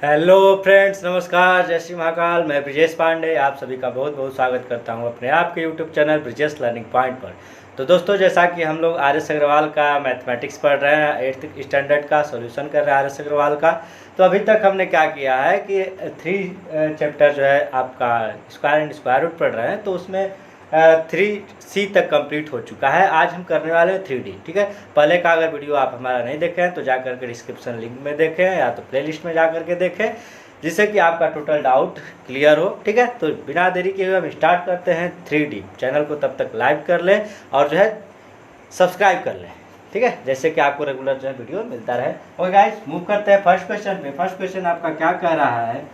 Hello friends, नमस्कार, जय श्री महाकाल। मैं ब्रिजेश पांडे आप सभी का बहुत बहुत स्वागत करता हूं अपने आपके YouTube channel Brijesh learning point पर। तो दोस्तों, जैसा कि हम लोग आर एस अग्रवाल का मैथमेटिक्स पढ़ रहे हैं, 8th स्टैंडर्ड का सॉल्यूशन कर रहे हैं आर एस अग्रवाल का। तो अभी तक हमने क्या किया है कि 3 चैप्टर जो है आपका स्क्वायर एंड स्क्वायर रूट पढ़ रहे हैं, तो उसमें 3C तक कंप्लीट हो चुका है। आज हम करने वाले हैं 3D। ठीक है, पहले का अगर वीडियो आप हमारा नहीं देखे हैं तो जा करके डिस्क्रिप्शन लिंक में देखें या तो प्लेलिस्ट में जा करके देखें, जिससे कि आपका टोटल डाउट क्लियर हो। ठीक है, तो बिना देरी के हुए हम स्टार्ट करते हैं 3D। चैनल को तब तक लाइक कर लें और जो है सब्सक्राइब कर लें। ठीक है, जैसे कि आपको रेगुलर जो है वीडियो मिलता रहे। ओके गाइस, मूव करते हैं फर्स्ट क्वेश्चन पे। फर्स्ट क्वेश्चन आपका क्या कह रहा है,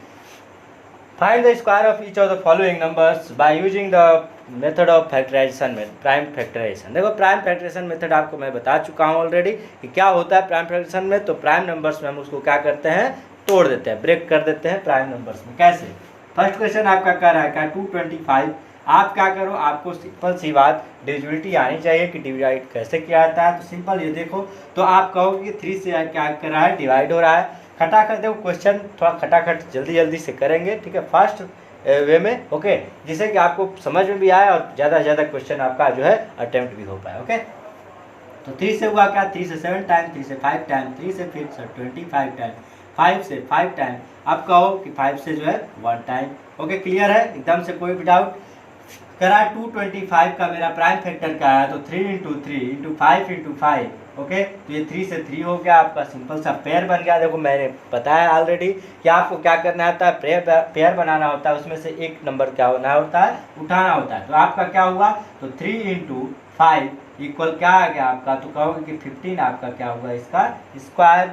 find the square of each of the following numbers by using the method of factorisation में प्राइम फैक्टराइजेशन। देखो, प्राइम फैक्टराइजेशन मेथड आपको मैं बता चुका हूँ ऑलरेडी कि क्या होता है प्राइम फैक्टराइजेशन में। तो प्राइम नंबर्स में हम उसको क्या करते हैं, तोड़ देते हैं, ब्रेक कर देते हैं प्राइम नंबर्स में। कैसे? फर्स्ट क्वेश्चन आपका कह रहा है क्या 225। आप क्या करो, आपको सिंपल सी बात डिविजिबिलिटी आनी चाहिए कि डिवाइड कैसे किया जाता है। तो सिंपल ये देखो, तो आप कहोगे कि 3 से क्या कर रहा है, डिवाइड हो रहा है। खटाखट देखो, क्वेश्चन थोड़ा खटाखट जल्दी जल्दी से करेंगे। ठीक है, फास्ट वे में। ओके, जिससे कि आपको समझ में भी आए और ज़्यादा से ज़्यादा क्वेश्चन आपका जो है अटेम्प्ट भी हो पाए। ओके, तो 3 से हुआ क्या, 3 से 7 टाइम, 3 से 5 टाइम, 3 से फिर 25 टाइम, 5 से 5 टाइम। अब कहो कि 5 से जो है 1 टाइम। ओके, क्लियर है, एकदम से कोई भी डाउट? करा 225 का मेरा प्राइम फैक्टर क्या है, तो 3 इंटू 3 इंटू 5 इंटू 5। ओके, तो ये 3 से 3 हो गया, आपका सिंपल सा पेयर बन गया। देखो, मैंने बताया ऑलरेडी कि आपको क्या करना होता है, पेयर बनाना होता है। उसमें से एक नंबर क्या होना होता है, उठाना होता है। तो आपका क्या हुआ, तो 3 इंटू 5 इक्वल क्या आ गया आपका, तो कहोगे कि 15 आपका क्या हुआ, इसका स्क्वायर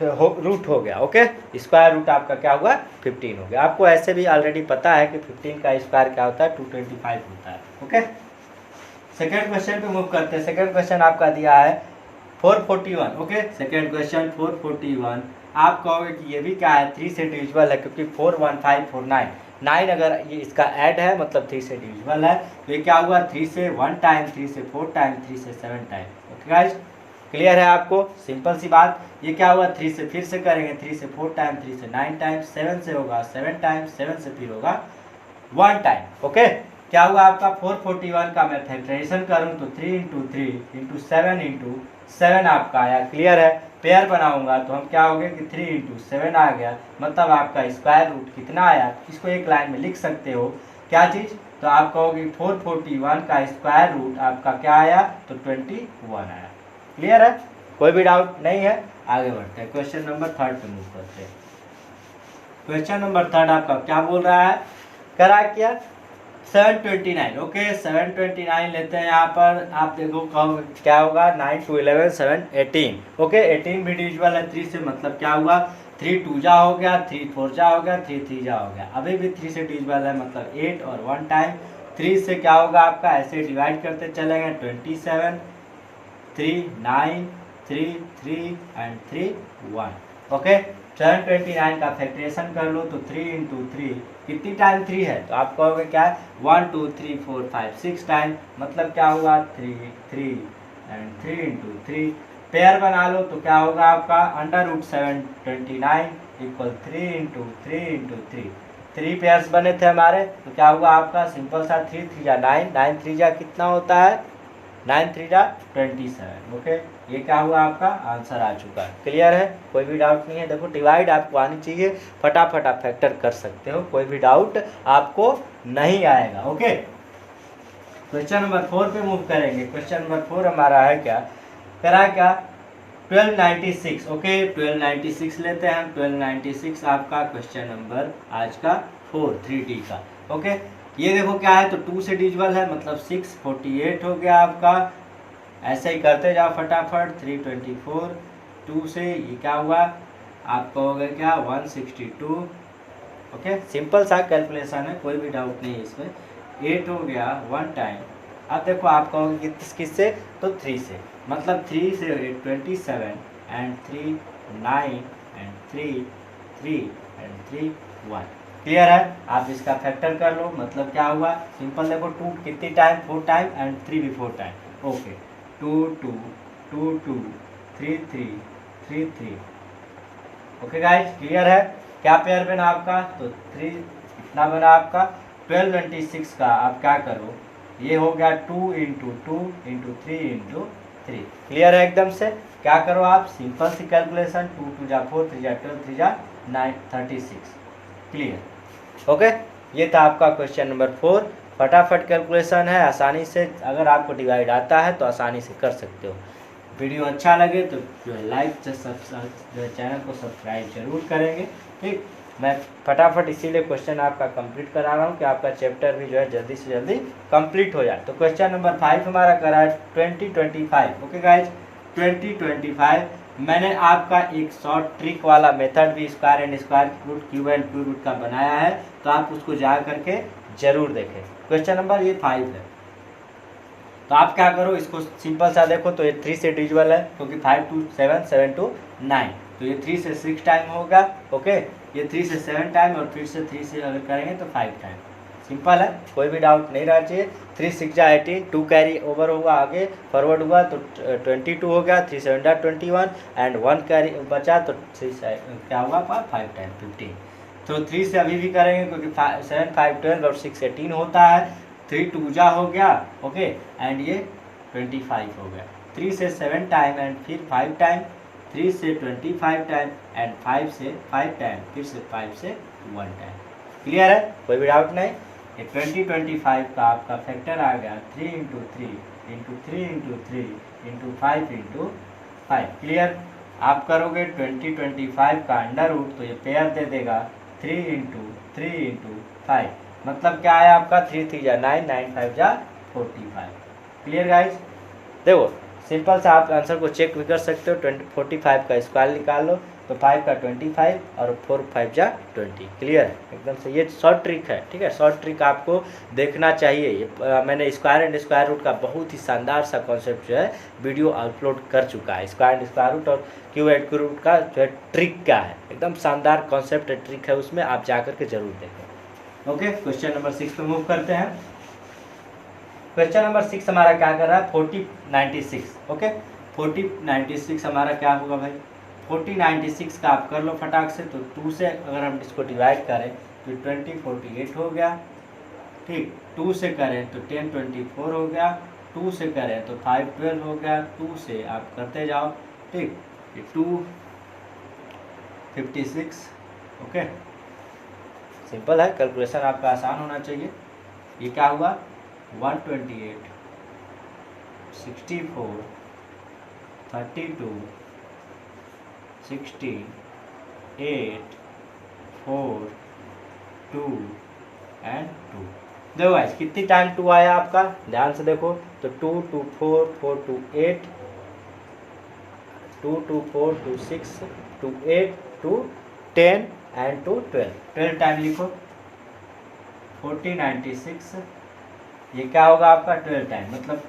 रूट हो गया। ओके, स्क्वायर रूट आपका क्या हुआ, 15 हो गया। आपको ऐसे भी ऑलरेडी पता है कि 15 का स्क्वायर क्या होता है, 225 होता है। ओके, सेकेंड क्वेश्चन पे मूव करते हैं। सेकेंड क्वेश्चन आपका दिया है 441। Okay, second question 441। आप कहोगे कि ये भी क्या है, 3 से डिविजिबल है, क्योंकि 41549 9 अगर ये इसका ऐड है मतलब 3 से डिविजिबल है। तो ये क्या हुआ, 3 से 1 टाइम, 3 से 4 टाइम, 3 से 7 टाइम। ओके गाइस, क्लियर है आपको? सिंपल सी बात। ये क्या हुआ, 3 से फिर से करेंगे, 3 से 4 टाइम, 3 से 9 टाइम, 7 से होगा 7 टाइम, 7 से फिर होगा 1 टाइम। ओके, क्या हुआ आपका 441 का मैं फैक्टराइजेशन करूँ तो 3 इंटू 3 इंटू 7 इंटू 7 आपका आया। क्लियर है? पेयर बनाऊंगा तो हम क्या हो गए कि 3 इंटू 7 आ गया, मतलब आपका स्क्वायर रूट कितना आया। इसको एक लाइन में लिख सकते हो, क्या चीज़, तो आप कहोगे 441 का स्क्वायर रूट आपका क्या आया, तो 21 आया। क्लियर है? कोई भी डाउट नहीं है? आगे बढ़ते हैं, क्वेश्चन नंबर 3 पे मूव करते हैं। क्वेश्चन नंबर 3 आपका क्या बोल रहा है, करा क्या 729। ओके, 729 लेते हैं यहाँ पर। आप देखो क्या होगा, 9 to 11 7 18। ओके, 18 भी डिविजिबल है 3 से, मतलब क्या हुआ, 3 2 जा हो गया, 3 4 जा हो गया, 3 3 जा हो गया। अभी भी 3 से डिविजिबल है, मतलब 8 और 1 टाइम। 3 से क्या होगा आपका, ऐसे डिवाइड करते चलेंगे, 27 3 9 3 3 एंड 3 1। ओके, 729 का फैक्टरेशन कर लो तो 3 इंटू 3 कितनी टाइम 3 है, तो आप कहोगे क्या है, 1 2 3 4 5 6 टाइम, मतलब क्या हुआ 3 3 एंड 3 इंटू 3। पेयर बना लो तो क्या होगा आपका, under root 729 equal 3 into 3 into 3। 3 pairs बने थे हमारे, तो क्या हुआ आपका, सिंपल सा 3 3 जा 9, 9 3 जा कितना होता है, 9 3 जा 27। ओके, ये क्या हुआ आपका आंसर आ चुका है। क्लियर है? कोई भी डाउट नहीं है? देखो, डिवाइड आपको आनी चाहिए, फटाफट आप फैक्टर कर सकते हो, कोई भी डाउट आपको नहीं आएगा। ओके, क्वेश्चन नंबर 4 पे मूव करेंगे। क्वेश्चन नंबर 4 हमारा है क्या, करा क्या 1296। ओके, 1296 लेते हैं हम। 1296 आपका क्वेश्चन नंबर आज का 4 3D का। ओके, ये देखो क्या है, तो 2 से डिविजिबल है, मतलब 648 हो गया आपका। ऐसे ही करते जाओ फटाफट, 324 2 से ये क्या हुआ, आपका हो गया क्या 162। ओके, सिंपल सा कैलकुलेशन है, कोई भी डाउट नहीं है इसमें। 8 हो गया 1 टाइम। अब देखो आप कहोगे किस से, तो 3 से, मतलब 3 से 8 27 एंड 3 9 एंड 3 3 एंड 3 1। क्लियर है? आप इसका फैक्टर कर लो, मतलब क्या हुआ, सिंपल देखो, 2 कितनी टाइम 4 टाइम एंड 3 भी 4 time. Okay, 2 2 2 2 3 3 3 3। Okay guys, clear है? क्या पेयर बना आपका? तो 3 इतना बना आपका 1226 का आप क्या करो, ये हो गया 2 इंटू 2 इंटू 3 इंटू 3। क्लियर है एकदम से? क्या करो आप, सिंपल सी कैलकुलेशन, 2 2 जा 4, 3 जा 12, 3 जा 9, 36। क्लियर? ओके, ये था आपका क्वेश्चन नंबर 4। फटाफट कैलकुलेशन है, आसानी से अगर आपको डिवाइड आता है तो आसानी से कर सकते हो। वीडियो अच्छा लगे तो जो है लाइक जो है चैनल को सब्सक्राइब जरूर करेंगे। ठीक, मैं फटाफट इसीलिए क्वेश्चन आपका कंप्लीट करा रहा हूँ कि आपका चैप्टर भी जो है जल्दी से जल्दी कंप्लीट हो जाए। तो क्वेश्चन नंबर 5 हमारा करा है 2025। ओके गाइज, 2025 मैंने आपका एक शॉर्ट ट्रिक वाला मेथड भी square and square root, cube and cube root का बनाया है, तो आप उसको जा करके जरूर देखें। क्वेश्चन नंबर ये 5 है। तो आप क्या करो, इसको सिंपल सा देखो, तो ये 3 से डिविजिबल है क्योंकि 5 to 7, 7 to 9, तो ये 3 से 6 टाइम होगा। ओके, ये 3 से 7 टाइम और फिर से 3 से अगर करेंगे तो 5 टाइम। सिंपल है, कोई भी डाउट नहीं रहना चाहिए। 3 6 जा 18, 2 कैरी ओवर हुआ, आगे फॉरवर्ड हुआ तो 22 हो गया, 3 7 जा 21 एंड 1 कैरी बचा तो 3 क्या हुआ 5 टाइम 15। तो 3 से अभी भी करेंगे क्योंकि 7 5 12 और 6 18 होता है। 3 2 जा हो गया, ओके, एंड ये 25 हो गया। 3 से 7 टाइम एंड फिर 5 टाइम, 3 से 25 टाइम एंड 5 से 5 टाइम, फिर से 5 से 1 टाइम। क्लियर है? कोई भी डाउट नहीं? ये 2025 का आपका फैक्टर आ गया 3 into 3 into 3 into 3 into 5 into 5। Clear? आप करोगे 2025 का अंडर रूट तो ये पेयर दे देगा 3 इंटू 3 इंटू 5, मतलब क्या है आपका 3 3 जा 9, 9 5 जा 45। Clear guys? देखो सिंपल सा आप आंसर को चेक भी कर सकते हो। 45 का स्क्वायर निकाल लो तो 5 का 25 और 4 5 जा 20। क्लियर है एकदम से? ये शॉर्ट ट्रिक है, ठीक है, शॉर्ट ट्रिक आपको देखना चाहिए। ये मैंने स्क्वायर एंड स्क्वायर रूट का बहुत ही शानदार सा कॉन्सेप्ट जो है वीडियो अपलोड कर चुका है। स्क्वायर एंड स्क्वायर रूट और क्यूब एंड क्यूब रूट का जो है ट्रिक क्या है, एकदम शानदार कॉन्सेप्ट ट्रिक है, उसमें आप जाकर के जरूर देखें। ओके, क्वेश्चन नंबर 6 पे मूव करते हैं। क्वेश्चन नंबर 6 हमारा क्या कर रहा है 4096। ओके, 4096 हमारा क्या होगा भाई, 4096 का आप कर लो फटाक से। तो 2 से अगर हम इसको डिवाइड करें तो 2048 हो गया। ठीक, 2 से करें तो 1024 हो गया, 2 से करें तो 512 हो गया, 2 से आप करते जाओ। ठीक, 256। ओके, सिंपल है, कैलकुलेशन आपका आसान होना चाहिए। ये क्या हुआ 128 64 32 16 8 4 2 एंड 2। देखो गाइस कितनी टाइम 2 आया आपका, ध्यान से देखो तो 2 2 4 4 2 8 2 2 4 2 6 2 8 2 10 एंड 2 12। 12 टाइम लिखो 4096। ये क्या होगा आपका 12 टाइम, मतलब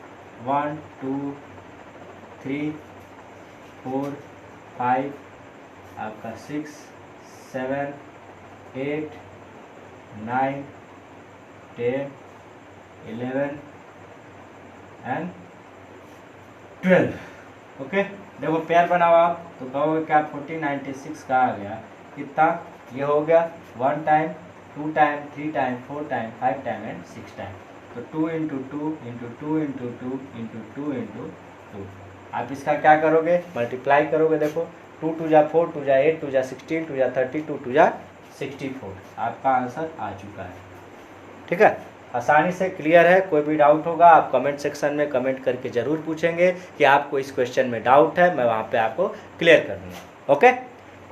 1 2 3 4 5 आपका 6 7 8 9 10 11 एंड 12। ओके, देखो पेयर बनाओ आप तो कहोगे क्या 4096 का आ गया कितना, ये हो गया 1 time 2 time 3 time 4 time 5 time and 6 time. तो 2 into 2 into 2 into 2 into 2 into 2। आप इसका क्या करोगे, मल्टीप्लाई करोगे। देखो 2 2 जा 4 2 जा 8 2 जा 16 2 जा 32 2 जा 64। आपका आंसर आ चुका है। ठीक है, आसानी से क्लियर है। कोई भी डाउट होगा आप कमेंट सेक्शन में कमेंट करके ज़रूर पूछेंगे कि आपको इस क्वेश्चन में डाउट है, मैं वहाँ पे आपको क्लियर कर दूँगा। ओके,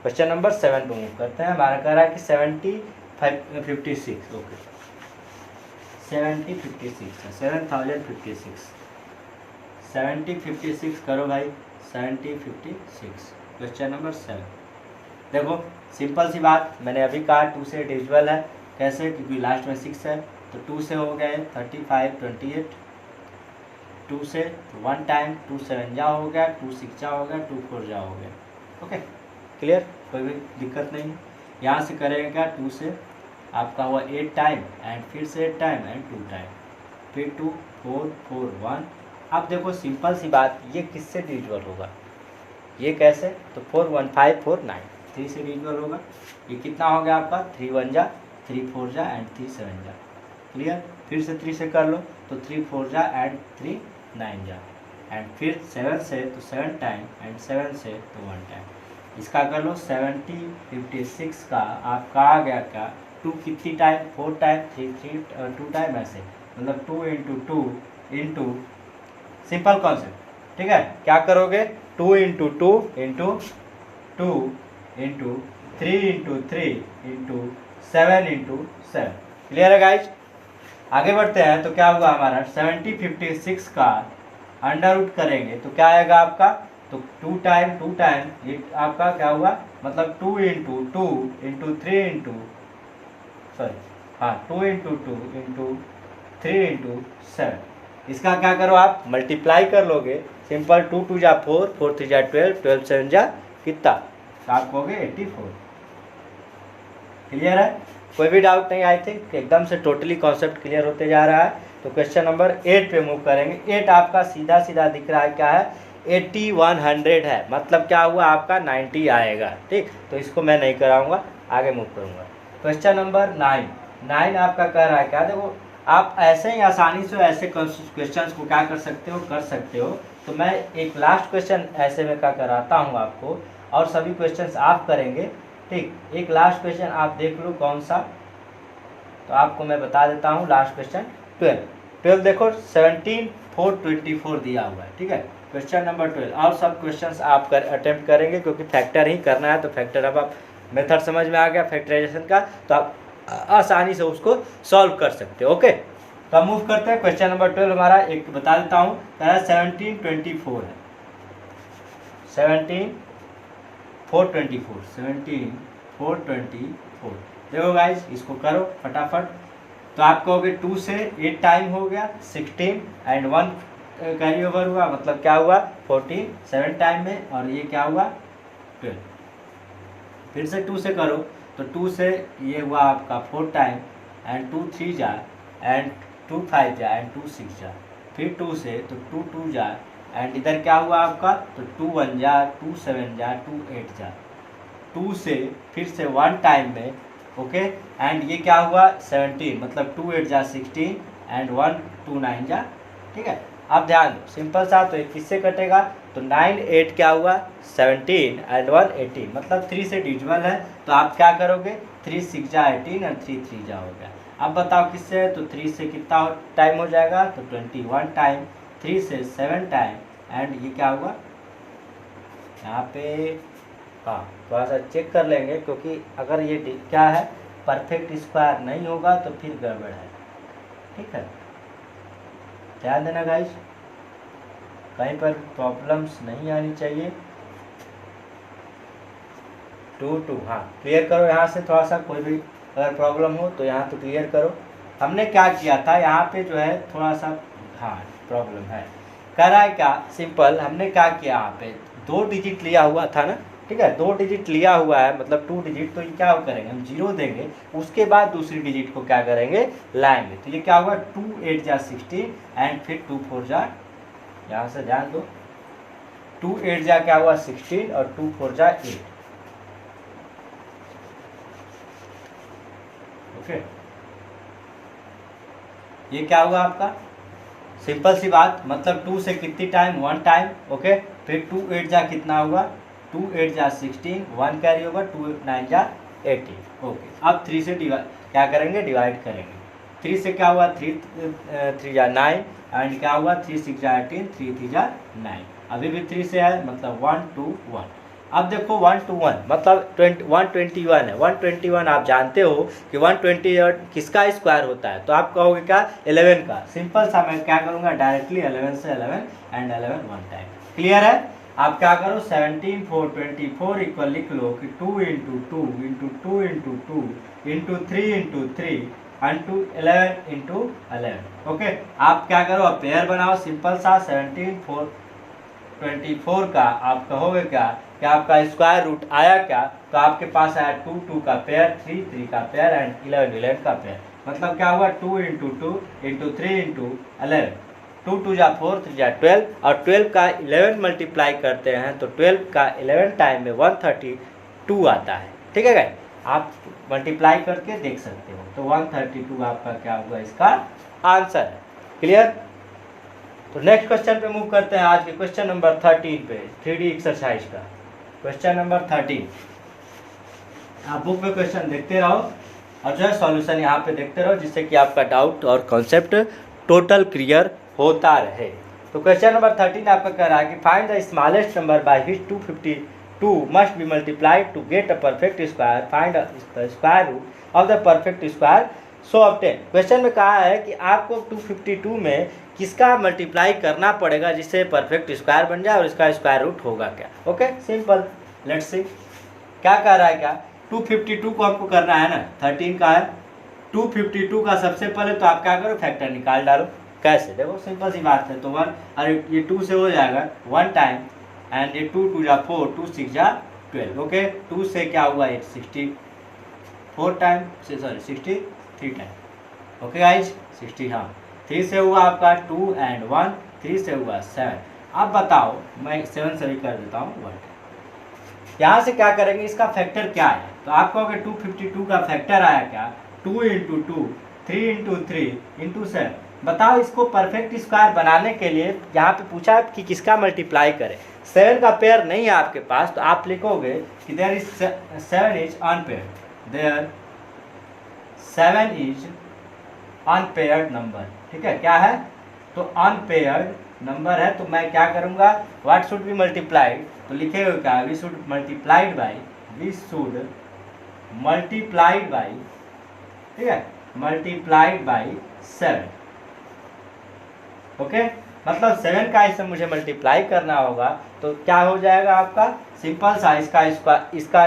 क्वेश्चन नंबर 7 पे मूव करते हैं। हमारा कह रहा है कि 7056। ओके, 7056 है, 7056 7056 करो भाई 7056। क्वेश्चन नंबर 7 देखो सिंपल सी बात, मैंने अभी कहा 2 से डिविजिबल है। कैसे, क्योंकि लास्ट में 6 है तो 2 से हो गए 35 28, 2 से 1 टाइम 2 7 जा हो गया, 2 6 जा हो गया, 2 4 जा हो गया। ओके, क्लियर, कोई भी दिक्कत नहीं है। यहाँ से करेगा 2 से आपका हुआ 8 टाइम एंड फिर से 8 टाइम एंड 2 टाइम, फिर 2 4 4 1। अब देखो सिंपल सी बात, ये किससे डिविजिबल होगा, ये कैसे, तो 4 1 5 4 9। 3 से डिविजिबल होगा। ये कितना हो गया आपका 3 1 जा 3 4 जा एंड 3 7 जा। क्लियर। फिर से 3 से कर लो तो 3 4 जा एंड 3 9 जा एंड फिर 7 से तो 7 टाइम एंड 7 से तो 1 टाइम। इसका कर लो 70 56 का आपका आ गया क्या 2 कितनी टाइम 4 टाइम 3 2 टाइम ऐसे मतलब 2 इंटू 2 इंटू सिंपल कॉन्सेप्ट। ठीक है क्या करोगे 2 into 2 into 2 into 3 into 3 into 7 into 7। Clear है गाइज। आगे बढ़ते हैं तो क्या हुआ हमारा 70 56 का अंडर रूट करेंगे तो क्या आएगा आपका तो 2 टाइम ये आपका क्या हुआ मतलब 2 इंटू 2 इंटू 3 इंटू सॉरी हाँ 2 इंटू 2 इंटू 3 इंटू 7। इसका क्या करो आप मल्टीप्लाई कर लोगे सिंपल 2 2 जा 4 4 3 जा 12 12 7 जा कितना तो आप कहोगे 84। क्लियर है कोई भी डाउट नहीं आई थिंक एकदम से टोटली कॉन्सेप्ट क्लियर होते जा रहा है। तो क्वेश्चन नंबर 8 पे मूव करेंगे। 8 आपका सीधा सीधा दिख रहा है क्या है 80 100 है मतलब क्या हुआ आपका 90 आएगा। ठीक तो इसको मैं नहीं कराऊंगा आगे मूव करूंगा। क्वेश्चन नंबर 9 आपका कह रहा है क्या देखो आप ऐसे ही आसानी से ऐसे क्वेश्चंस को क्या कर सकते हो। तो मैं एक लास्ट क्वेश्चन ऐसे में क्या कराता हूँ आपको और सभी क्वेश्चंस आप करेंगे। ठीक एक लास्ट क्वेश्चन आप देख लो कौन सा तो आपको मैं बता देता हूँ। लास्ट क्वेश्चन 12 देखो 17 4 24 दिया हुआ है। ठीक है क्वेश्चन नंबर 12 और सब क्वेश्चंस आप अटेम्प्ट करेंगे क्योंकि फैक्टर ही करना है। तो फैक्टर अब आप मेथड समझ में आ गया फैक्टराइजेशन का तो आप आसानी से उसको सॉल्व कर सकते हो। ओके तो हम मूव करते हैं। क्वेश्चन नंबर 12 हमारा एक बता देता हूँ 17 24 है 17 4 24 17 4 24। देखो गाइज इसको करो फटाफट तो आप कहोगे 2 से 8 टाइम हो गया 16 एंड 1 कैरी ओवर हुआ मतलब क्या हुआ 47 टाइम में और ये क्या हुआ 12। फिर से 2 से करो तो 2 से ये हुआ आपका 4 टाइम एंड 2 3 जा एंड 2 5 जा एंड 2 6 जा। फिर 2 से तो 2 2 जा एंड इधर क्या हुआ आपका तो 2 1 जा 2 7 जा 2 8 जा। 2 से फिर से 1 टाइम में ओके एंड ये क्या हुआ 17 मतलब 2 8 जा 16 एंड 1 2 9 जा। ठीक है अब ध्यान दो सिंपल सा तो एक किससे कटेगा तो 9 8 क्या हुआ 17 एंड 1 18 मतलब 3 से डिविजिबल है। तो आप क्या करोगे 3 6 जा 18 एंड 3 3 जा हो गया। अब बताओ किससे है तो 3 से कितना टाइम हो जाएगा तो 21 टाइम 3 से 7 टाइम एंड ये क्या हुआ यहाँ पे हाँ थोड़ा सा चेक कर लेंगे क्योंकि अगर ये क्या है परफेक्ट स्क्वायर नहीं होगा तो फिर गड़बड़ है। ठीक है ध्यान देना गाइस कहीं पर प्रॉब्लम्स नहीं आनी चाहिए। 2 2 हाँ क्लियर करो यहाँ से थोड़ा सा कोई भी अगर प्रॉब्लम हो तो यहाँ तो क्लियर करो। हमने क्या किया था यहाँ पे जो है थोड़ा सा हाँ प्रॉब्लम है कह रहा है क्या सिंपल हमने क्या किया यहाँ पे 2 डिजिट लिया हुआ था ना। ठीक है 2 डिजिट लिया हुआ है मतलब 2 डिजिट तो ये क्या करेंगे हम 0 देंगे उसके बाद दूसरी डिजिट को क्या करेंगे लाएंगे। तो ये क्या हुआ 2 8 जा 16 एंड फिर 2 4 जा यहाँ से ध्यान दो 2 8 जा क्या हुआ 16 और 2 4 जा 8। ओके ये क्या हुआ आपका सिंपल सी बात मतलब 2 से कितनी टाइम 1 टाइम ओके फिर 2 8 जा कितना हुआ 2 8 जा 16 1 कैरी होगा 2 9 जा 18। ओके अब 3 से क्या करेंगे डिवाइड करेंगे। 3 से क्या हुआ 3 जा 9 एंड क्या हुआ 3 6 जा 18 3 3 जा 9 अभी भी 3 से है मतलब 1 2 1। अब देखो 1 to 1 मतलब 121 है 121 आप जानते हो कि 120 किसका स्क्वायर होता है तो आप कहोगे क्या 11 का। सिंपल सा मैं क्या करूँगा डायरेक्टली 11 से 11 एंड 11 1 टाइम। क्लियर है आप क्या करो 17 4 24 इक्वल लिख लो कि 2 into 2 into 2 into 2 into 3 into 3 into 11 into 11। Okay आप क्या करो अब पेयर बनाओ सिंपल सा 17 4 24 का आप कहोगे क्या कि आपका स्क्वायर रूट आया क्या तो आपके पास आया 2 2 का पेयर 3 3 का पेयर एंड 11 11 का पेयर मतलब क्या हुआ 2 इंटू 2 इंटू 3 इंटू 11 2 2 जा 4 3 जा 12 और 12 का 11 मल्टीप्लाई करते हैं तो 12 का 11 टाइम में 130 2 आता है, ठीक है गाइस, आप मल्टीप्लाई करके देख सकते हो। तो 132 आपका क्या होगा इसका आंसर है। क्लियर? तो नेक्स्ट क्वेश्चन पे मूव करते हैं, आज के क्वेश्चन नंबर 13 पे 3D एक्सरसाइज का क्वेश्चन नंबर 13। आप बुक में क्वेश्चन देखते रहो और जो है सॉल्यूशन यहाँ पे देखते रहो, जिससे कि आपका डाउट और कॉन्सेप्ट टोटल क्लियर होता रहे। तो क्वेश्चन नंबर 13 आपका कह रहा है कि find the smallest number by which 252 must be multiplied to get a perfect square, find the square root of the perfect square so obtain. Question में कहा है कि आपको 252 में किसका मल्टीप्लाई करना पड़ेगा जिससे परफेक्ट स्क्वायर बन जाए और इसका स्क्वायर रूट होगा क्या। ओके, सिंपल, लेट्स सी क्या कह रहा है। क्या 252 को आपको करना है ना, 13 का है 252 का। सबसे पहले तो आप क्या करो, फैक्टर निकाल डालो। कैसे, देखो सिंपल सी बात है। तो 1, अरे ये 2 से हो जाएगा 1 टाइम, एंड ये 2 2 जा 4, 2 6 जा 12। ओके, 2 से क्या हुआ, 64 टाइम से, सॉरी 63 टाइम। ओके गाइज, 60, हाँ 3 से हुआ आपका 2 एंड 1, 3 से हुआ 7। अब बताओ, मैं 7 से भी कर देता हूँ 1। यहाँ से क्या करेंगे, इसका फैक्टर क्या है। तो आप कहोगे 252 का फैक्टर आया क्या, 2 इंटू 2, 3 इंटू 3 इंटू 7। बताओ, इसको परफेक्ट स्क्वायर बनाने के लिए यहाँ पे पूछा है कि किसका मल्टीप्लाई करें। 7 का पेयर नहीं है आपके पास, तो आप लिखोगे कि there is 7 is unpaired, there 7 is unpaired number. ठीक है, क्या है, तो अनपेयर्ड नंबर है। तो मैं क्या करूँगा, व्हाट शुड बी मल्टीप्लाइड, तो लिखेगा क्या, we should multiplied by, we should multiplied by, ठीक है, मल्टीप्लाइड बाई 7। ओके, मतलब 7 का इससे मुझे मल्टीप्लाई करना होगा, तो क्या हो जाएगा आपका, सिंपल सा, इसका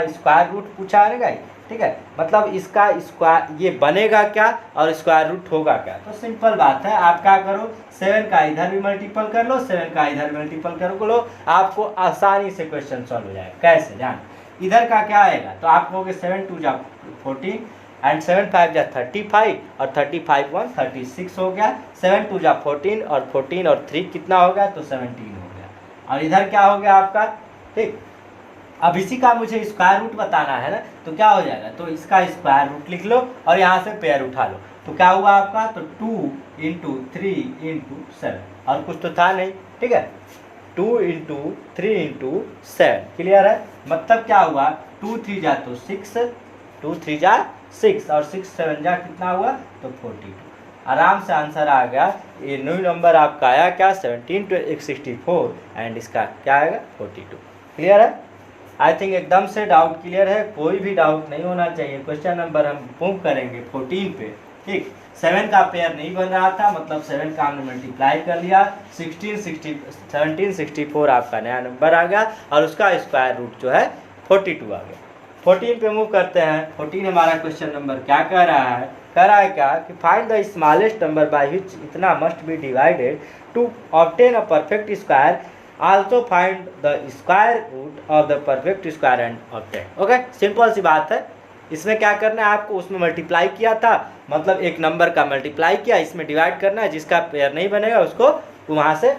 स्क्वायर रूट पूछा है ना, ठीक है, मतलब इसका स्क्वायर ये बनेगा क्या और स्क्वायर रूट होगा क्या। तो सिंपल बात है, आप क्या करो, 7 का इधर भी मल्टीपल कर लो, 7 का इधर मल्टीपल कर लो, आपको आसानी से क्वेश्चन सॉल्व हो जाएगा। कैसे, ध्यान, इधर का क्या आएगा, तो आप कहोगे 7 2 जा 14 एंड 7 5 जा 35 और 35 1 36 हो गया। 7 2 जा 14 और 14 और 3 कितना हो गया, तो 17 हो गया। और इधर क्या हो गया आपका, ठीक। अब इसी का मुझे स्क्वायर रूट बताना है ना, तो क्या हो जाएगा, तो इसका स्क्वायर रूट लिख लो और यहाँ से पेयर उठा लो। तो क्या हुआ आपका, तो 2 इंटू 3 इंटू 7, और कुछ तो था नहीं, ठीक है, 2 इंटू 3 इंटू 7। क्लियर है, मतलब क्या हुआ, 2 3 जा तो 6, 2 3 जा 6 और 6 7 जा कितना हुआ, तो 42। आराम से आंसर आ गया। ये न्यू नंबर आपका आया क्या, 17 to 64 एंड इसका क्या आएगा, 42। क्लियर है, आई थिंक एकदम से डाउट क्लियर है, कोई भी डाउट नहीं होना चाहिए। क्वेश्चन नंबर हम मूव करेंगे 14 पे, ठीक। 7 का पेयर नहीं बन रहा था, मतलब 7 का हमने मल्टीप्लाई कर लिया, 1764 आपका नया नंबर आ गया और उसका स्क्वायर रूट जो है 42 आ गया। 14 पे मूव करते हैं। 14 हमारा क्वेश्चन नंबर क्या कह रहा है, कह रहा है क्या कि find the smallest number by which इतना must be divided to obtain a perfect square, also find the square root of the perfect square and obtain. Okay, simple सी बात है। इसमें क्या करना है आपको, उसमें मल्टीप्लाई किया था, मतलब एक नंबर का मल्टीप्लाई किया, इसमें डिवाइड करना है, जिसका पेयर नहीं बनेगा उसको वहाँ से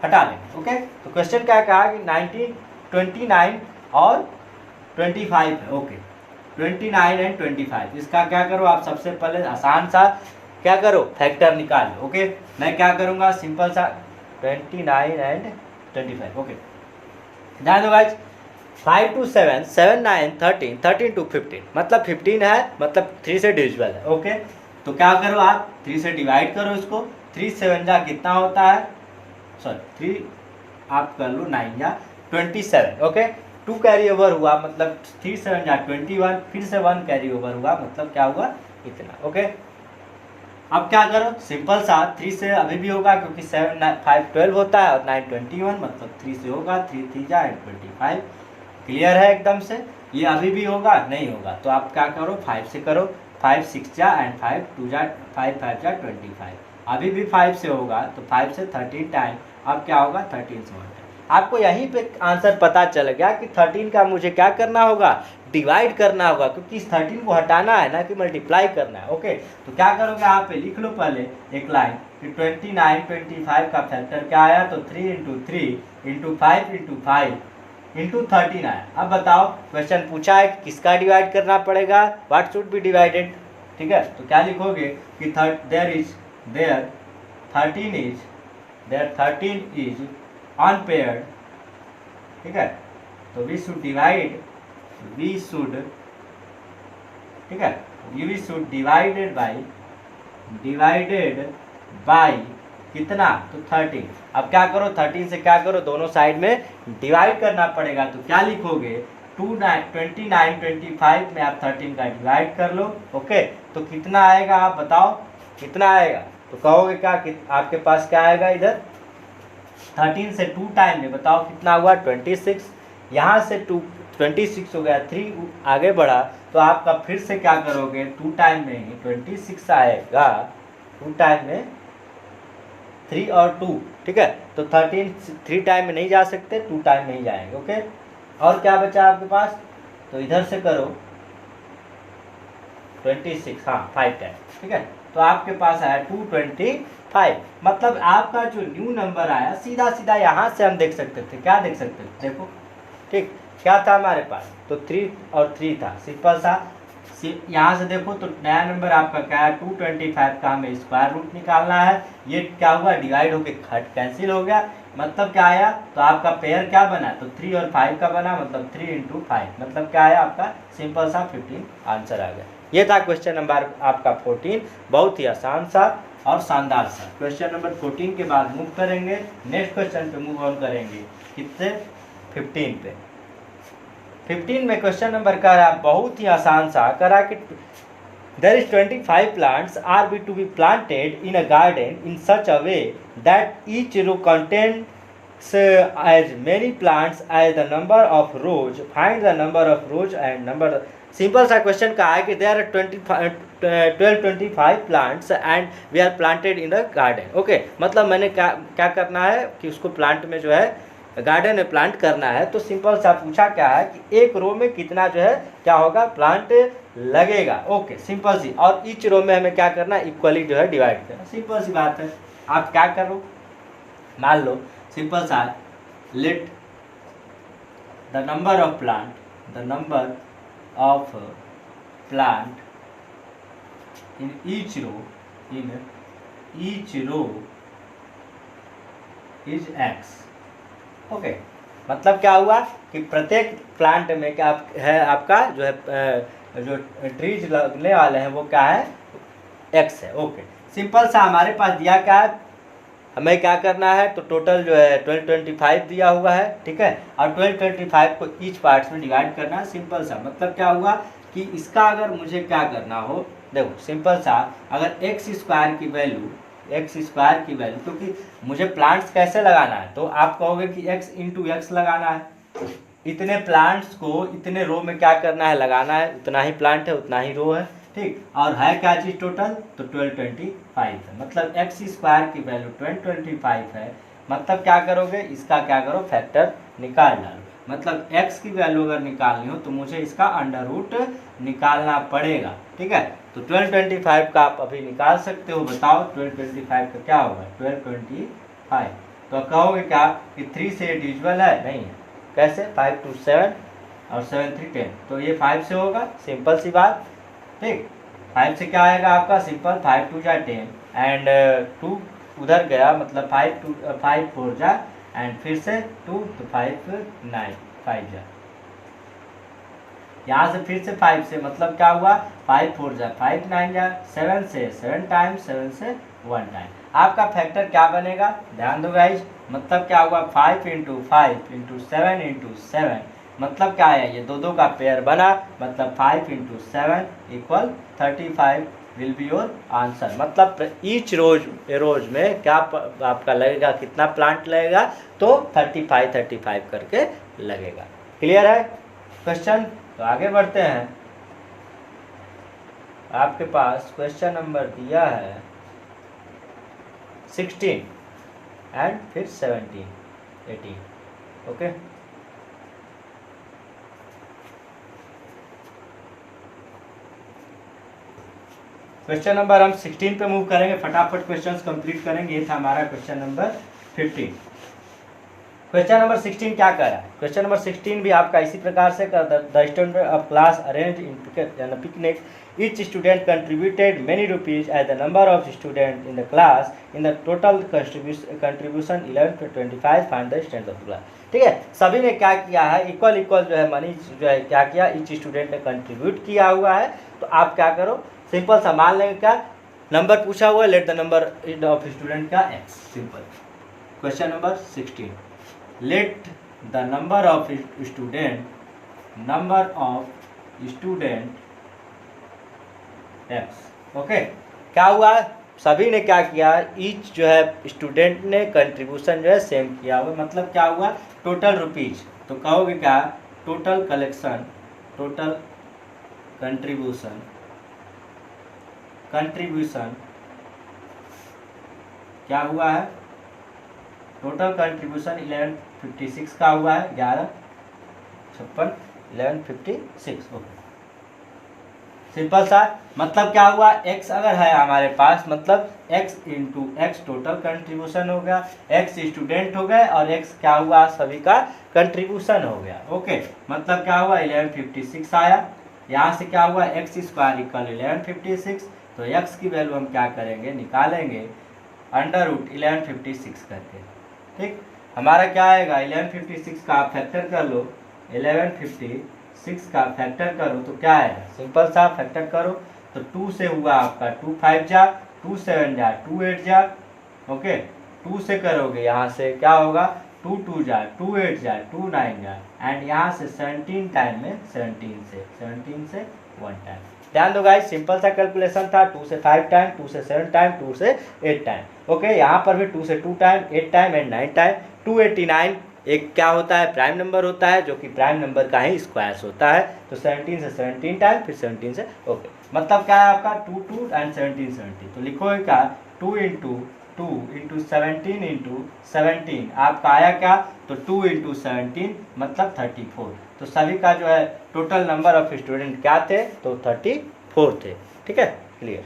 हटा लेंगे। ओके, तो क्वेश्चन क्या कहा कि 19 29 और 25 है। ओके, 29 एंड 25, इसका क्या करो आप, सबसे पहले आसान सा क्या करो, फैक्टर निकाल लो। ओके, मैं क्या करूँगा, सिंपल सा 29 एंड 25। ओके, ध्यान दो गाइज, 5 to 7, 7 9 13, 13 to 15, मतलब 15 है, मतलब 3 से डिविजिबल है। ओके, तो क्या करो आप, 3 से डिवाइड करो इसको, 3 7 जा कितना होता है, सॉरी 3 आप कर लो 9 जा 27। ओके, 2 कैरी ओवर हुआ, मतलब 3 7 जा 21, फिर से 1 कैरी ओवर हुआ, मतलब क्या हुआ, इतना। ओके, अब क्या करो, सिंपल सा, 3 से अभी भी होगा क्योंकि 7 5 12 होता है और 9 21, मतलब 3 से होगा, 3 3 जा 25। क्लियर है एकदम से, ये अभी भी होगा, नहीं होगा तो आप क्या करो, 5 से करो, 5 6 जा एंड 5 2 जा 5 5 जा 25। अभी भी 5 से होगा तो 5 से 13 टाइम, अब क्या होगा, 13 से 1 टाइम। आपको यहीं पे आंसर पता चल गया कि 13 का मुझे क्या करना होगा, डिवाइड करना होगा, क्योंकि इस 13 को हटाना है ना कि मल्टीप्लाई करना है। ओके, तो क्या करोगे, यहाँ पे लिख लो पहले एक लाइन कि 29 25 का फैक्टर क्या आया, तो 3 इंटू 3 इंटू 5 इंटू 5 इंटू 13 आया। अब बताओ क्वेश्चन पूछा है कि किसका डिवाइड करना पड़ेगा, व्हाट शुड बी डिवाइडेड। ठीक है, तो क्या लिखोगे कि देयर 13 इज अनपेयर्ड। ठीक है, तो वी शुड ठीक है, वी शुड डिवाइडेड बाई कितना, तो 13। अब क्या करो, 13 से क्या करो, दोनों साइड में डिवाइड करना पड़ेगा। तो क्या लिखोगे, 29 25 में आप 13 का डिवाइड कर लो। ओके, तो कितना आएगा आप बताओ, कितना आएगा, तो कहोगे क्या कि आपके पास क्या आएगा, इधर 13 से 2 टाइम में बताओ कितना हुआ, 26। यहाँ से 26 हो गया, 3 आगे बढ़ा, तो आपका फिर से क्या करोगे, 2 टाइम में ही 26 आएगा, 2 टाइम में 3 और 2। ठीक है, तो 13 3 टाइम में नहीं जा सकते, 2 टाइम में ही जाएंगे। ओके, और क्या बचा आपके पास, तो इधर से करो 26, हाँ 5 टाइम। ठीक है, तो आपके पास आया 225। मतलब आपका जो न्यू नंबर आया, सीधा सीधा यहाँ से हम देख सकते थे, क्या देख सकते थे, देखो। ठीक, क्या था हमारे पास, तो 3 और 3 था, सिंपल सा। यहाँ से देखो तो नया नंबर आपका क्या है, 225 का हमें स्क्वायर रूट निकालना है। ये क्या हुआ, डिवाइड होके कैंसिल हो गया, मतलब क्या आया, तो आपका पेयर क्या बना, तो 3 और 5 का बना, मतलब 3 × 5, मतलब क्या आया आपका, सिंपल सा 15 आंसर आ गया। ये था क्वेश्चन नंबर आपका 14, बहुत ही आसान सा और शानदार सा। क्वेश्चन नंबर 14 के बाद मूव करेंगे नेक्स्ट क्वेश्चन पे, मूव ऑन करेंगे कितने, 15 पे। 15 में क्वेश्चन नंबर कह रहा है, बहुत ही आसान सा कह रहा है कि there is 25 plants are to be planted in a garden in such a way that each row contains as many plants as the number of rows. Find the number of rows and number. Simple सा question कहा है कि there are 25 plants and we are planted in the garden. Okay, मतलब मैंने क्या करना है कि उसको प्लांट में जो है गार्डन में प्लांट करना है। तो सिंपल सा पूछा क्या है कि एक रो में कितना जो है क्या होगा, प्लांट लगेगा। ओके, सिंपल सी, और ईच रो में हमें क्या करना है, इक्वली जो है डिवाइड करना, सिंपल सी बात है। आप क्या करो, मान लो सिंपल सा, let the number of plant in each row is x। Okay, मतलब क्या हुआ कि प्रत्येक प्लांट में क्या है, आपका जो है जो ट्रीज लगने वाले हैं वो क्या है, x है। ओके, सिंपल सा हमारे पास दिया क्या है, हमें क्या करना है, तो टोटल जो है 1225 दिया हुआ है। ठीक है, और 1225 को ईच पार्ट्स में डिवाइड करना है, सिंपल सा। मतलब क्या हुआ कि इसका अगर मुझे क्या करना हो, देखो सिंपल सा, अगर x स्क्वायर की वैल्यू, क्योंकि मुझे प्लांट्स कैसे लगाना है, तो आप कहोगे कि x × x लगाना है। इतने प्लांट्स को इतने रो में क्या करना है, लगाना है, उतना ही प्लांट है उतना ही रो है। ठीक, और है क्या चीज़ टोटल, तो 1225 है। मतलब x स्क्वायर की वैल्यू 1225 है। मतलब क्या करोगे, इसका क्या करो, फैक्टर निकाल डालो। मतलब x की वैल्यू अगर निकालनी हो तो मुझे इसका अंडर रूट निकालना पड़ेगा। ठीक है, तो 1225 का आप अभी निकाल सकते हो। बताओ 1225 का क्या होगा, 1225, तो कहोगे क्या कि 3 से डिविजिबल है, नहीं है, कैसे, 5 × 7 और 7 × 3 10, तो ये 5 से होगा, सिंपल सी बात। ठीक, 5 से क्या आएगा आपका, सिंपल 5 × 2 = 10 एंड 2 उधर गया, मतलब 5 4 जा एंड फिर से 2, तो 5 9 5 जा, यहाँ से फिर से 5 से, मतलब क्या हुआ, 5 4 जा 5 9 जा, 7 से 7 टाइम, 7 से 1 टाइम। आपका फैक्टर क्या बनेगा, ध्यान दो गाइज, मतलब क्या हुआ, 5 × 5 × 7 × 7, मतलब क्या है, ये दो का पेयर बना, मतलब 5 × 7 = 35 विल बी योर आंसर। मतलब ईच रोज में क्या आपका लगेगा, कितना प्लांट लगेगा, तो 35 करके लगेगा। क्लियर है क्वेश्चन, तो आगे बढ़ते हैं। आपके पास क्वेश्चन नंबर दिया है 16 एंड फिर 17 18। ओके, क्वेश्चन नंबर हम 16 पे मूव करेंगे, फटाफट क्वेश्चंस कंप्लीट करेंगे। ये था हमारा क्वेश्चन नंबर 15। क्वेश्चन नंबर 16 क्या कर रहा है? क्वेश्चन नंबर 16 भी आपका इसी प्रकार से कर the student of class arrange in picnic each student contributed many rupees as the number of students in the class in the total contribution 11 to 25 find the strength of the class। ठीक है, सभी ने क्या किया है, equal equal जो है money जो है क्या किया, ईच स्टूडेंट ने कंट्रीब्यूट किया हुआ है। तो आप क्या करो, सिंपल सा मान लेंगे क्या नंबर पूछा हुआ है, let the number of student का x. Simple question number 16, let the number of student x. Okay, क्या हुआ, सभी ने क्या किया, ईच जो है स्टूडेंट ने कंट्रीब्यूशन जो है सेम किया हुआ, मतलब क्या हुआ टोटल रुपीज। तो कहोगे क्या, टोटल कलेक्शन, टोटल कंट्रीब्यूशन क्या हुआ है, टोटल कंट्रीब्यूशन 1156 का हुआ है, 1156 1156। ओके, सिंपल सा, मतलब क्या हुआ, x अगर है हमारे पास, मतलब x into x total contribution हो गया, x स्टूडेंट हो गए और x क्या हुआ, सभी का कंट्रीब्यूशन हो गया। ओके, मतलब क्या हुआ 1156 आया। यहाँ से क्या हुआ x स्क्वायर इक्वल 1156, तो x की वैल्यू हम क्या करेंगे, निकालेंगे अंडर रूट 1156 करके। ठीक, हमारा क्या आएगा 1156 का आप फैक्टर कर लो, 1156 का फैक्टर करो तो क्या आएगा, सिंपल सा फैक्टर करो तो 2 से हुआ आपका 2 5 जा, 2 7 जा, 2 8 जा। ओके, 2 से करोगे यहाँ से क्या होगा, 2 2 जा, 2 8 जा, 2 9 जा, एंड यहाँ से 17 टाइम में 17 से 1 टाइम। ध्यान दो गाइस, सिंपल सा कैलकुलेशन था, 2 से 5 टाइम, 2 से 7 टाइम, 2 से 8 टाइम। ओके, यहाँ पर भी 2 से 2 टाइम, 8 टाइम एंड 9 टाइम। 289 एक क्या होता है, प्राइम नंबर होता है, जो कि प्राइम नंबर का ही स्क्वायर्स होता है। तो 17 से 17 टाइम, फिर 17 से, ओके, मतलब क्या है आपका 2 2 एंड 17 17। तो लिखो क्या, 2 इंटू 17 इंटू 17 आपका आया क्या, तो 2 इंटू 17 मतलब 34। तो सभी का जो है टोटल नंबर ऑफ स्टूडेंट क्या थे, तो 34 थे। ठीक है, क्लियर।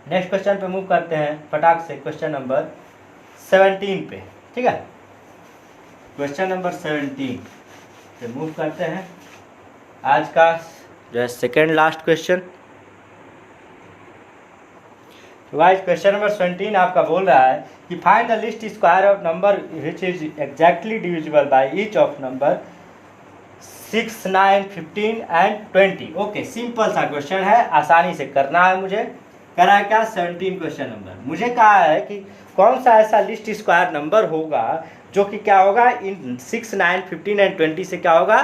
नेक्स्ट क्वेश्चन पे मूव करते हैं फटाक से, क्वेश्चन नंबर 17 पे। ठीक है, क्वेश्चन नंबर 17 पे मूव करते हैं, आज का जो है second last question. Guys, question number 17 आपका बोल रहा है कि find the list square of number which is exactly divisible by each of number 6 9 15 and 20। Okay, simple सा क्वेश्चन है, आसानी से करना है मुझे। कह रहा है क्या, 17 क्वेश्चन नंबर मुझे कहा है कि कौन सा ऐसा लिस्ट स्क्वायर नंबर होगा जो कि क्या होगा, इन 6 9 15 एंड 20 से क्या होगा,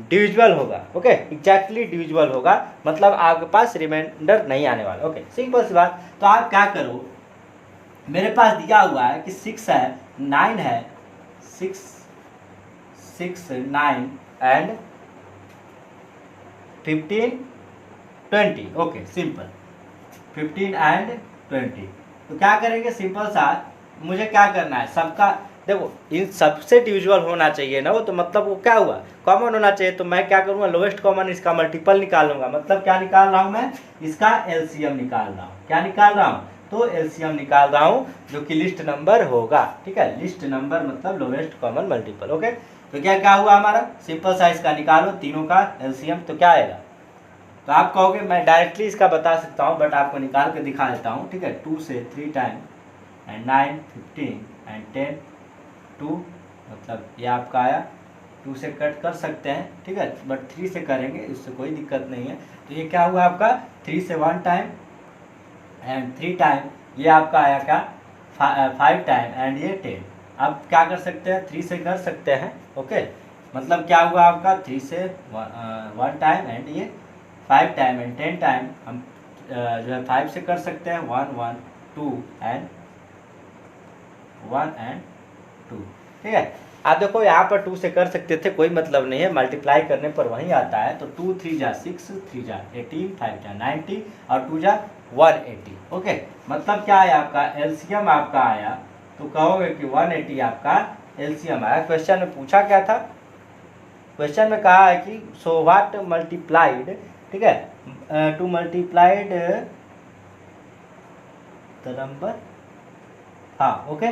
डिविजिबल होगा। ओके, एग्जैक्टली डिविजिबल होगा, मतलब आपके पास रिमाइंडर नहीं आने वाला। ओके, सिंपल सी बात। तो आप क्या करो, मेरे पास दिया हुआ है कि 6 है, 9 है, 6 9 एंड 15 20। Okay, simple 15 and 20। तो क्या करेंगे, सिंपल सा, मुझे क्या करना है, सबका देखो इन सबसे डिविजिबल होना चाहिए ना वो, तो मतलब वो क्या हुआ, कॉमन होना चाहिए। तो मैं क्या करूँगा, लोएस्ट कॉमन इसका मल्टीपल निकाल लूँगा। मतलब क्या निकाल रहा हूँ मैं, इसका एलसीएम निकाल रहा हूँ। क्या निकाल रहा हूँ, तो एलसीएम निकाल रहा हूँ, जो कि लिस्ट नंबर होगा। ठीक है, लिस्ट नंबर मतलब लोएस्ट कॉमन मल्टीपल। ओके, तो क्या क्या हुआ हमारा, सिंपल सा इसका निकालो तीनों का एलसीएम, तो क्या आएगा। तो आप कहोगे मैं डायरेक्टली इसका बता सकता हूँ, बट आपको निकाल के दिखा देता हूँ। ठीक है, 2 से 3 टाइम एंड 9 15 एंड 10 2, मतलब ये आपका आया। 2 से कट कर सकते हैं, ठीक है, बट 3 से करेंगे, इससे कोई दिक्कत नहीं है। तो ये क्या हुआ आपका, 3 से 1 टाइम एंड 3 टाइम, ये आपका आया क्या, 5 टाइम एंड ये 10। अब क्या कर सकते हैं, 3 से कर सकते हैं। ओके, मतलब क्या हुआ आपका, 3 से 1 टाइम एंड ये 5 टाइम एंड 10 टाइम। हम जो है 5 से कर सकते हैं, 1 1 2 एंड 1 एंड 2। ठीक है, आप देखो यहाँ पर 2 से कर सकते थे, कोई मतलब नहीं है, मल्टीप्लाई करने पर वही आता है। तो 2 3 जा 6, 3 जा 18, 5 जा 90 और 2 जा 180। ओके, मतलब क्या है आपका एलसीएम आपका आया, तो कहोगे कि 180 आपका एलसीएम आया। क्वेश्चन में पूछा क्या था, क्वेश्चन में कहा है कि सो व्हाट मल्टीप्लाइड, ठीक है, टू मल्टीप्लाइड द नंबर, हाँ ओके,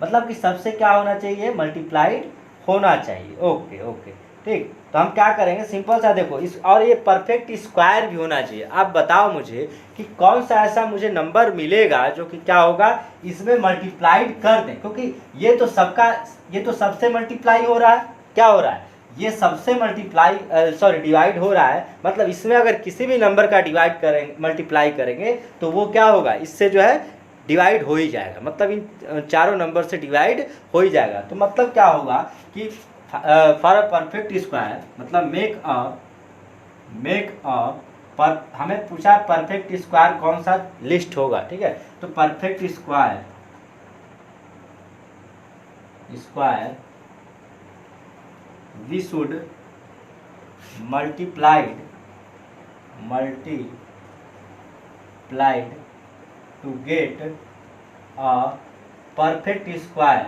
मतलब कि सबसे क्या होना चाहिए, मल्टीप्लाइड होना चाहिए। ओके ओके ठीक। तो हम क्या करेंगे, सिंपल सा देखो इस, और ये परफेक्ट स्क्वायर भी होना चाहिए। आप बताओ मुझे कि कौन सा ऐसा मुझे नंबर मिलेगा जो कि क्या होगा, इसमें मल्टीप्लाइड कर दें, क्योंकि ये तो सबका, ये तो सबसे मल्टीप्लाई हो रहा है, क्या हो रहा है, ये सबसे मल्टीप्लाई सॉरी डिवाइड हो रहा है। मतलब इसमें अगर किसी भी नंबर का डिवाइड करेंगे, मल्टीप्लाई करेंगे, तो वो क्या होगा, इससे जो है डिवाइड हो ही जाएगा। मतलब इन चारों नंबर से डिवाइड हो ही जाएगा। तो मतलब क्या होगा कि फॉर अ परफेक्ट स्क्वायर, मतलब मेक अ पर, हमें पूछा परफेक्ट स्क्वायर कौन सा लिस्ट होगा, ठीक है। तो perfect square we should multiplied to get a perfect square,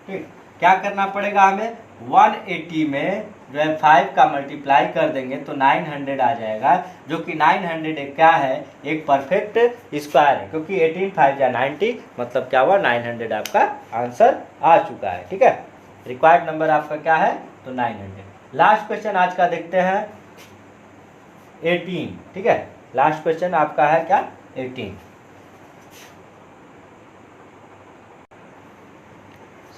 ठीक। क्या करना पड़ेगा हमें, 180 में जो है 5 का मल्टीप्लाई कर देंगे तो 900 आ जाएगा, जो कि 900 एक क्या है, एक परफेक्ट स्क्वायर है, क्योंकि 18 5 या 90, मतलब क्या हुआ, 900 आपका आंसर आ चुका है, ठीक है। रिक्वायर्ड नंबर आपका क्या है, तो 900। लास्ट क्वेश्चन आज का देखते हैं 18, ठीक है। लास्ट क्वेश्चन आपका है क्या, 18।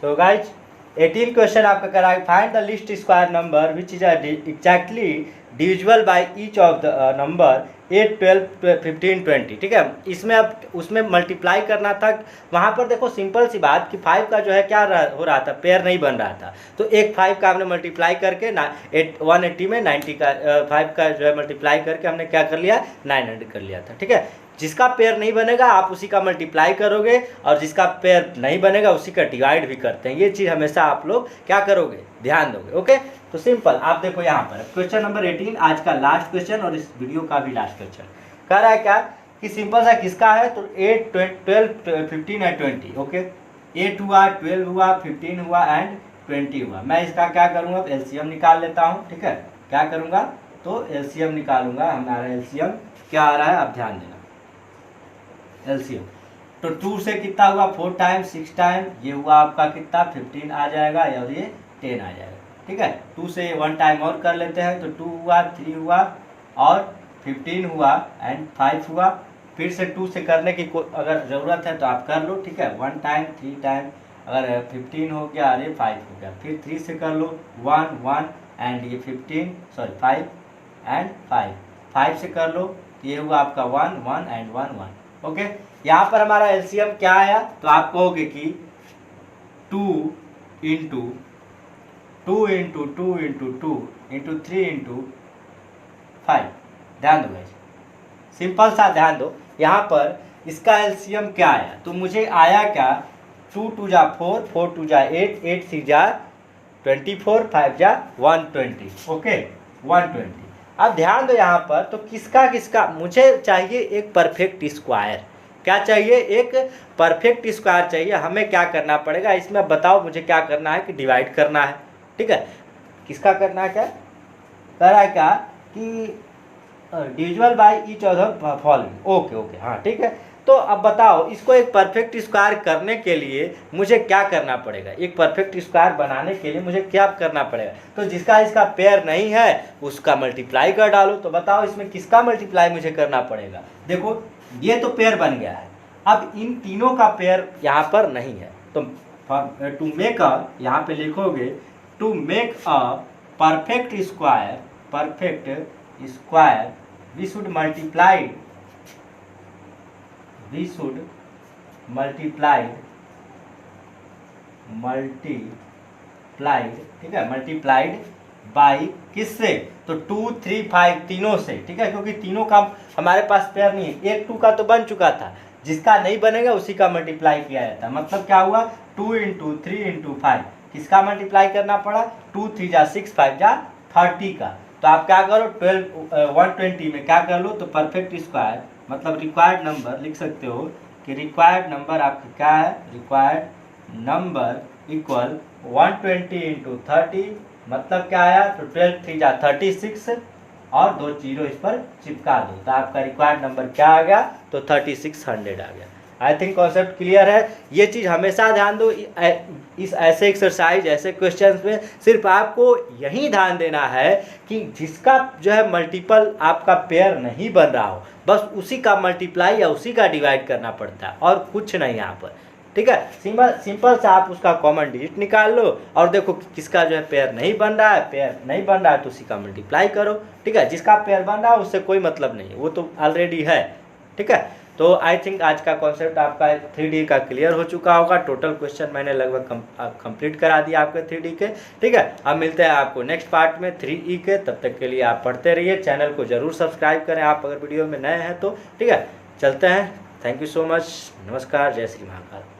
सो गाइज 18 क्वेश्चन आपका करा है, find the list square number which is exactly divisible by each of the number 8 12 15 20, ठीक है। इसमें अब उसमें मल्टीप्लाई करना था, वहाँ पर देखो सिंपल सी बात कि 5 का जो है क्या हो रहा था, पेयर नहीं बन रहा था। तो एक 5 का हमने मल्टीप्लाई करके 180 में 90 का 5 का जो है मल्टीप्लाई करके हमने क्या कर लिया, 900 कर लिया था, ठीक है। जिसका पेयर नहीं बनेगा आप उसी का मल्टीप्लाई करोगे, और जिसका पेयर नहीं बनेगा उसी का डिवाइड भी करते हैं। ये चीज़ हमेशा आप लोग क्या करोगे, ध्यान दोगे। ओके, तो सिंपल आप देखो यहाँ पर क्वेश्चन नंबर 18 आज का लास्ट क्वेश्चन और इस वीडियो का भी लास्ट क्वेश्चन कह रहा है क्या कि सिंपल सा किसका है, तो 8 12 15 एंड 20। ओके, 8 हुआ, 12 हुआ, 15 हुआ एंड 20 हुआ। मैं इसका क्या करूँगा, एलसीएम निकाल लेता हूँ, ठीक है। क्या करूँगा, तो एलसीएम निकालूंगा। हमारा एलसीएम क्या आ रहा है, आप ध्यान देना एलसीएम। तो 2 से कितना हुआ, 4 टाइम 6 टाइम, ये हुआ आपका कितना 15 आ जाएगा, और ये 10 आ जाएगा, ठीक है। 2 से 1 टाइम और कर लेते हैं, तो 2 हुआ, 3 हुआ और 15 हुआ एंड 5 हुआ। फिर से 2 से करने की अगर ज़रूरत है तो आप कर लो, ठीक है। 1 टाइम 3 टाइम, अगर 15 हो गया और ये 5 हो गया, फिर 3 से कर लो 1 1 एंड ये 5 एंड 5 से कर लो, ये हुआ आपका 1 1 एंड 1 1। ओके, यहाँ पर हमारा एलसीएम क्या आया, तो आप कहोगे कि 2 into 2 into 2 into 2 into 3 into 5। ध्यान दो भाई, सिंपल सा ध्यान दो। यहाँ पर इसका एलसीएम क्या आया, तो मुझे आया क्या, 2 2 जा 4, 4 2 जा 8, 8 6 जा 24, 5 जा 120। ओके, 120। अब ध्यान दो यहाँ पर, तो किसका किसका मुझे चाहिए, एक परफेक्ट स्क्वायर। क्या चाहिए, एक परफेक्ट स्क्वायर चाहिए। हमें क्या करना पड़ेगा इसमें, बताओ मुझे क्या करना है, कि डिवाइड करना है, ठीक है। किसका करना है, क्या कह रहा है, क्या कि divisible by each of the following. Okay okay, हाँ ठीक है। तो अब बताओ इसको एक परफेक्ट स्क्वायर करने के लिए मुझे क्या करना पड़ेगा, एक परफेक्ट स्क्वायर बनाने के लिए मुझे क्या करना पड़ेगा, तो जिसका इसका पेयर नहीं है उसका मल्टीप्लाई कर डालो। तो बताओ इसमें किसका मल्टीप्लाई मुझे करना पड़ेगा। देखो ये तो पेयर बन गया है, अब इन तीनों का पेयर यहाँ पर नहीं है, तो टू मेक अ, यहाँ पे लिखोगे to make a perfect square we should multiply ठीक है, मल्टीप्लाइड बाई किससे, तो 2 3 5 तीनों से, ठीक है। क्योंकि तीनों का हमारे पास पेयर नहीं है, 1 2 का तो बन चुका था, जिसका नहीं बनेगा उसी का मल्टीप्लाई किया जाता है। मतलब क्या हुआ, 2 इंटू 3 इंटू 5, किसका मल्टीप्लाई करना पड़ा, 2 3 जा 6 5 जा 30 का। तो आप क्या करो, 120 में क्या कर लो, तो परफेक्ट स्क्वायर मतलब रिक्वायर्ड नंबर लिख सकते हो कि रिक्वायर्ड नंबर आपका क्या है, रिक्वायर्ड नंबर इक्वल 120 इंटू 30, मतलब क्या आया, तो 12 3 जा 36 और 2 जीरो इस पर चिपका दो, तो आपका रिक्वायर्ड नंबर क्या आ गया, तो 3600 आ गया। आई थिंक कॉन्सेप्ट क्लियर है। ये चीज़ हमेशा ध्यान दो, इस ऐसे एक्सरसाइज ऐसे क्वेश्चंस में सिर्फ आपको यही ध्यान देना है कि जिसका जो है मल्टीपल आपका पेयर नहीं बन रहा हो, बस उसी का मल्टीप्लाई या उसी का डिवाइड करना पड़ता है और कुछ नहीं यहाँ पर। ठीक है, सिंपल से आप उसका कॉमन डिजिट निकाल लो और देखो किसका जो है पेयर नहीं बन रहा है, पेयर नहीं बन रहा है तो उसी का मल्टीप्लाई करो। ठीक है, जिसका पेयर बन रहा है उससे कोई मतलब नहीं है, वो तो ऑलरेडी है। ठीक है, तो आई थिंक आज का कॉन्सेप्ट आपका 3D का क्लियर हो चुका होगा। टोटल क्वेश्चन मैंने लगभग कंप्लीट करा दिया आपके 3D के। ठीक है, अब मिलते हैं आपको नेक्स्ट पार्ट में 3E के। तब तक के लिए आप पढ़ते रहिए, चैनल को जरूर सब्सक्राइब करें आप अगर वीडियो में नए हैं तो। ठीक है, चलते हैं, थैंक यू सो मच, नमस्कार, जय श्री महाकाल।